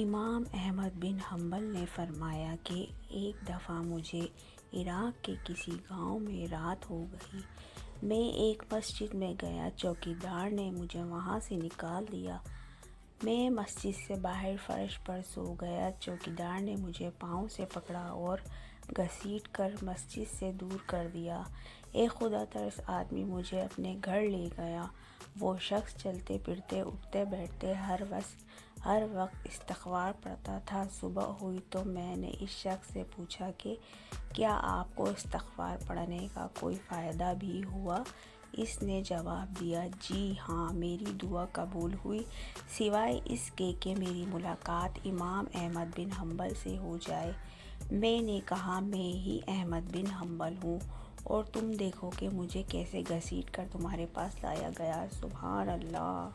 امام احمد بن حنبل نے فرمایا کہ ایک دفعہ مجھے عراق کے کسی گاؤں میں رات ہو گئی۔ میں ایک مسجد میں گیا، چوکیدار نے مجھے وہاں سے نکال دیا۔ میں مسجد سے باہر فرش پر سو گیا۔ چوکیدار نے مجھے پاؤں سے پکڑا اور گھسیٹ کر مسجد سے دور کر دیا۔ ایک خدا ترس آدمی مجھے اپنے گھر لے گیا۔ وہ شخص چلتے پھرتے، اٹھتے بیٹھتے ہر وقت استغفار پڑھتا تھا۔ صبح ہوئی تو میں نے اس شخص سے پوچھا کہ کیا آپ کو استغفار پڑھنے کا کوئی فائدہ بھی ہوا؟ اس نے جواب دیا، جی ہاں، میری دعا قبول ہوئی، سوائے اس کے کہ میری ملاقات امام احمد بن حنبل سے ہو جائے۔ میں نے کہا، میں ہی احمد بن حنبل ہوں، اور تم دیکھو کہ مجھے کیسے گھسیٹ کر تمہارے پاس لایا گیا۔ سبحان اللہ۔